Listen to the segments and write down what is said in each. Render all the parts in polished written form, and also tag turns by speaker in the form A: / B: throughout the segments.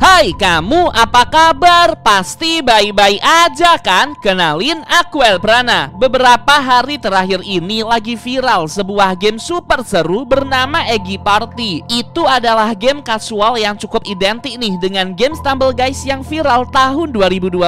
A: Hai kamu, apa kabar? Pasti baik-baik aja kan? Kenalin, aku Elprana. Beberapa hari terakhir ini lagi viral sebuah game super seru bernama Eggy Party. Itu adalah game casual yang cukup identik nih dengan game Stumble Guys yang viral tahun 2022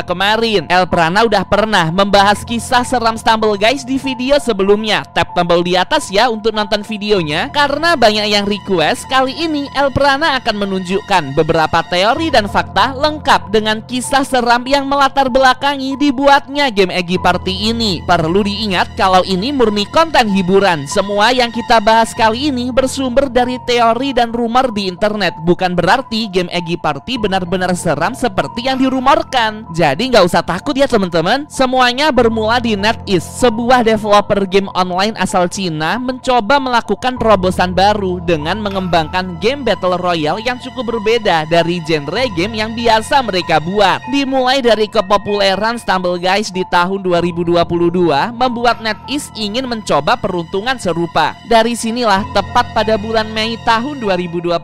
A: kemarin. Elprana udah pernah membahas kisah seram Stumble Guys di video sebelumnya. Tap tombol di atas ya untuk nonton videonya. Karena banyak yang request, kali ini Elprana akan menunjukkan beberapa teori dan fakta lengkap dengan kisah seram yang melatar belakangi dibuatnya game Eggy Party ini. Perlu diingat kalau ini murni konten hiburan. Semua yang kita bahas kali ini bersumber dari teori dan rumor di internet. Bukan berarti game Eggy Party benar-benar seram seperti yang dirumorkan. Jadi nggak usah takut ya teman-teman. Semuanya bermula di NetEase, sebuah developer game online asal Cina mencoba melakukan terobosan baru dengan mengembangkan game Battle Royale yang cukup berbeda dari genre game yang biasa mereka buat. Dimulai dari kepopuleran Stumble Guys di tahun 2022, membuat NetEase ingin mencoba peruntungan serupa. Dari sinilah tepat pada bulan Mei tahun 2022,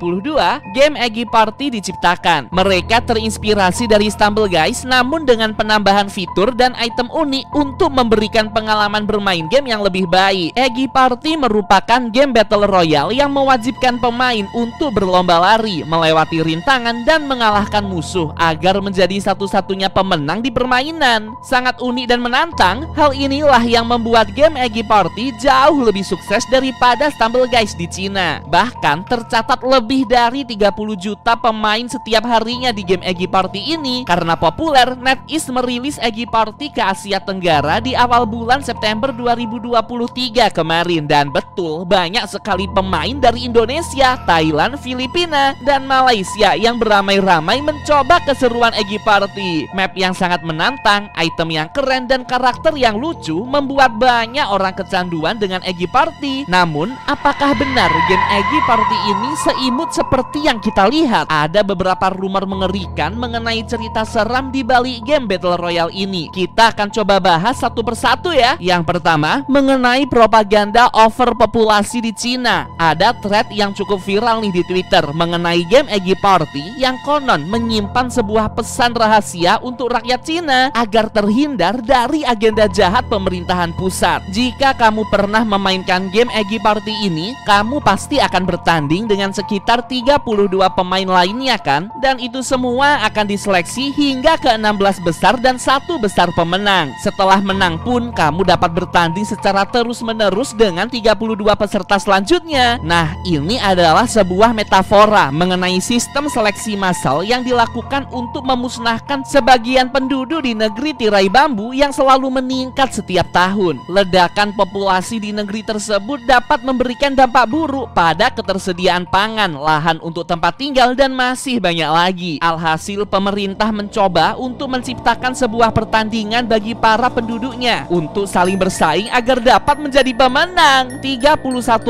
A: game Eggy Party diciptakan. Mereka terinspirasi dari Stumble Guys namun dengan penambahan fitur dan item unik untuk memberikan pengalaman bermain game yang lebih baik. Eggy Party merupakan game Battle Royale yang mewajibkan pemain untuk berlomba lari, melewati rintangan dan mengalahkan musuh agar menjadi satu-satunya pemenang di permainan. Sangat unik dan menantang. Hal inilah yang membuat game Eggy Party jauh lebih sukses daripada Stumble Guys di Cina. Bahkan tercatat lebih dari 30 juta pemain setiap harinya di game Eggy Party ini. Karena populer, NetEase merilis Eggy Party ke Asia Tenggara di awal bulan September 2023 kemarin. Dan betul, banyak sekali pemain dari Indonesia, Thailand, Filipina, dan Malaysia yang beramai-ramai mencoba keseruan Eggy Party. Map yang sangat menantang, item yang keren, dan karakter yang lucu membuat banyak orang kecanduan dengan Eggy Party. Namun, apakah benar game Eggy Party ini seimut seperti yang kita lihat? Ada beberapa rumor mengerikan mengenai cerita seram di balik game Battle Royale ini. Kita akan coba bahas satu persatu ya. Yang pertama, mengenai propaganda overpopulasi di Cina. Ada thread yang cukup viral nih di Twitter mengenai game Eggy Party yang konon menyimpan sebuah pesan rahasia untuk rakyat Cina agar terhindar dari agenda jahat pemerintahan pusat. Jika kamu pernah memainkan game Eggy Party ini, kamu pasti akan bertanding dengan sekitar 32 pemain lainnya kan? Dan itu semua akan diseleksi hingga ke 16 besar dan 1 besar pemenang. Setelah menang pun kamu dapat bertanding secara terus-menerus dengan 32 peserta selanjutnya. Nah, ini adalah sebuah metafora mengenai sistem seleksi massal yang dilakukan untuk memusnahkan sebagian penduduk di negeri tirai bambu yang selalu meningkat setiap tahun. Ledakan populasi di negeri tersebut dapat memberikan dampak buruk pada ketersediaan pangan, lahan untuk tempat tinggal, dan masih banyak lagi. Alhasil pemerintah mencoba untuk menciptakan sebuah pertandingan bagi para penduduknya untuk saling bersaing agar dapat menjadi pemenang. 31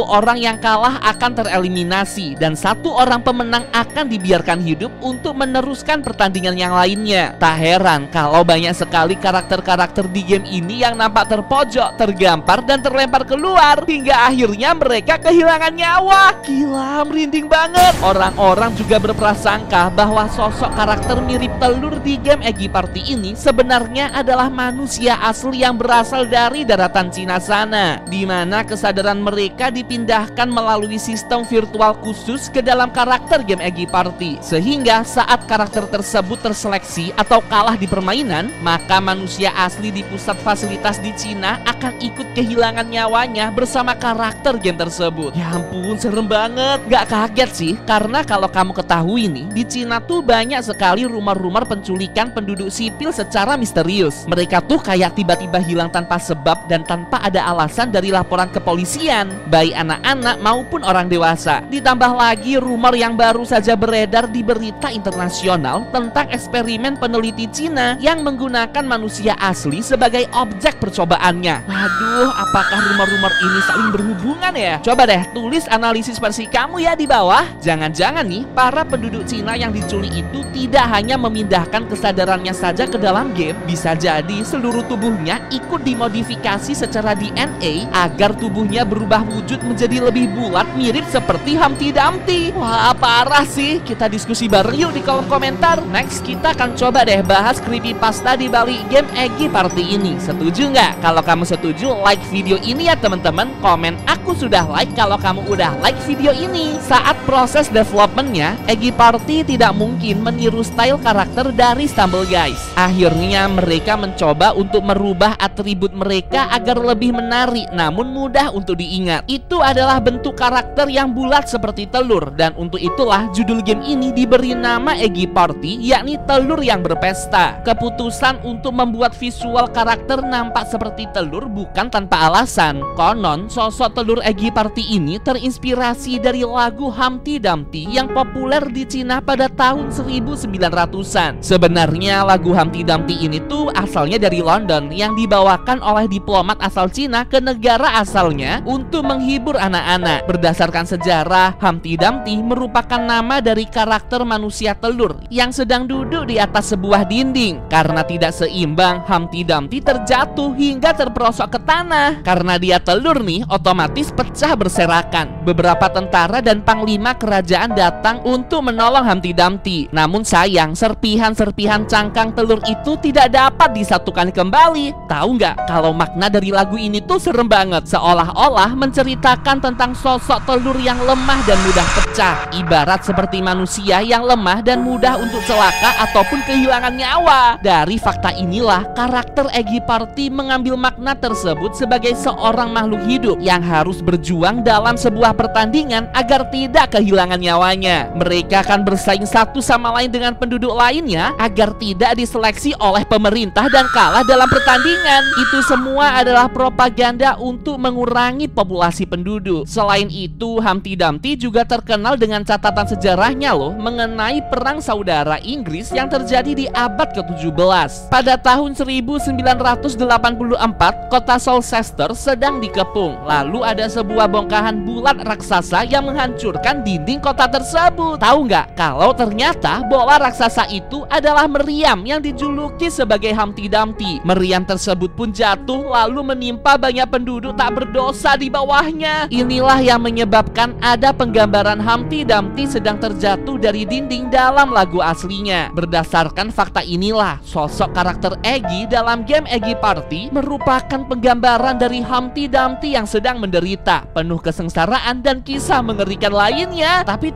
A: orang yang kalah akan tereliminasi dan 1 orang pemenang akan dibiarkan hidup untuk meneruskan pertandingan yang lainnya. Tak heran kalau banyak sekali karakter-karakter di game ini yang nampak terpojok, tergampar, dan terlempar keluar hingga akhirnya mereka kehilangan nyawa. Gila, merinding banget. Orang-orang juga berprasangka bahwa sosok karakter mirip telur di game Eggy Party ini sebenarnya adalah manusia asli yang berasal dari daratan Cina sana, di mana kesadaran mereka dipindahkan melalui sistem virtual khusus ke dalam karakter game Eggy Party. Sehingga saat karakter tersebut terseleksi atau kalah di permainan, maka manusia asli di pusat fasilitas di Cina akan ikut kehilangan nyawanya bersama karakter game tersebut. Ya ampun, serem banget. Gak kaget sih, karena kalau kamu ketahui nih, di Cina tuh banyak sekali rumor-rumor penculikan penduduk sipil secara misterius. Mereka tuh kayak tiba-tiba hilang tanpa sebab dan tanpa ada alasan dari laporan kepolisian, baik anak-anak maupun orang dewasa. Ditambah lagi rumor yang baru saja beredar di berita internasional tentang eksperimen peneliti Cina yang menggunakan manusia asli sebagai objek percobaannya. Waduh, apakah rumor-rumor ini saling berhubungan ya? Coba deh tulis analisis versi kamu ya di bawah. Jangan-jangan nih, para penduduk Cina yang diculik itu tidak hanya memindahkan kesadarannya saja ke dalam game, bisa jadi seluruh tubuhnya ikut dimodifikasi secara DNA agar tubuhnya berubah wujud menjadi lebih bulat mirip seperti Humpty Dumpty. Wah, parah sih. Kita diskusi bareng yuk di kolom komentar. Next, kita akan coba deh bahas creepypasta di balik game Eggy Party ini. Setuju nggak? Kalau kamu setuju, like video ini ya teman-teman. Komen aku sudah like kalau kamu udah like video ini. Saat proses developmentnya, Eggy Party tidak mungkin meniru style karakter dari Stumble Guys. Akhirnya mereka mencoba untuk merubah atribut mereka agar lebih menarik namun mudah untuk diingat. Itu adalah bentuk karakter yang bulat seperti telur, dan untuk itulah judul game ini diberi nama Eggy Party, yakni telur yang berpesta. Keputusan untuk membuat visual karakter nampak seperti telur bukan tanpa alasan. Konon sosok telur Eggy Party ini terinspirasi dari lagu Humpty Dumpty yang populer di Cina pada tahun 1900-an. Sebenarnya lagu Humpty Dumpty ini tuh asalnya dari London yang dibawakan oleh diplomat asal Cina ke negara asalnya untuk menghibur anak-anak. Berdasarkan sejarah, Humpty Dumpty merupakan nama dari karakter manusia telur yang sedang duduk di atas sebuah dinding. Karena tidak seimbang, Humpty Dumpty terjatuh hingga terperosok ke tanah. Karena dia telur nih, otomatis pecah berserakan. Beberapa tentara dan panglima kerajaan datang untuk menolong Humpty Dumpty. Namun sayang, serpihan-serpihan cangkang telur itu tidak dapat disatukan kembali. Tahu nggak kalau makna dari lagu ini tuh serem banget, seolah-olah menceritakan tentang sosok telur yang lemah dan mudah pecah, ibarat seperti manusia yang lemah dan mudah untuk celaka ataupun kehilangan nyawa. Dari fakta inilah karakter Eggy Party mengambil makna tersebut sebagai seorang makhluk hidup yang harus berjuang dalam sebuah pertandingan agar tidak kehilangan nyawanya. Mereka akan bersaing satu sama lain dengan penduduk lainnya agar tidak diseleksi oleh pemerintah dan kalah dalam pertandingan. Itu semua adalah propaganda untuk mengurangi populasi penduduk. Selain itu, Humpty Dumpty juga terkenal dengan catatan sejarahnya loh mengenai perang saudara Inggris yang terjadi di abad ke-17. Pada tahun 1984, kota Colchester sedang dikepung. Lalu ada sebuah bongkahan bulat raksasa yang menghancurkan dinding kota tersebut. Tahu nggak kalau ternyata bola raksasa itu adalah meriam yang dijuluki sebagai Humpty Dumpty. Meriam tersebut pun jatuh lalu menimpa banyak penduduk tak berdosa di bawahnya. Inilah yang menyebabkan ada penggambaran Humpty Dumpty sedang terjatuh dari dinding dalam lagu aslinya. Berdasarkan fakta inilah, sosok karakter Eggy dalam game Eggy Party merupakan penggambaran dari Humpty Dumpty yang sedang menderita, penuh kesengsaraan dan kisah mengerikan lainnya. Tapi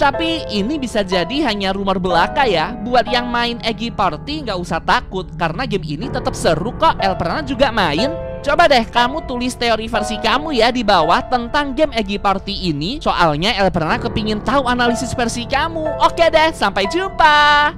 A: ini bisa jadi hanya rumor belaka ya. Buat yang main Eggy Party nggak usah takut, karena game ini tetap seru kok. Elprana juga main. Coba deh kamu tulis teori versi kamu ya di bawah tentang game Eggy Party ini. Soalnya Elprana kepingin tahu analisis versi kamu. Oke deh, sampai jumpa.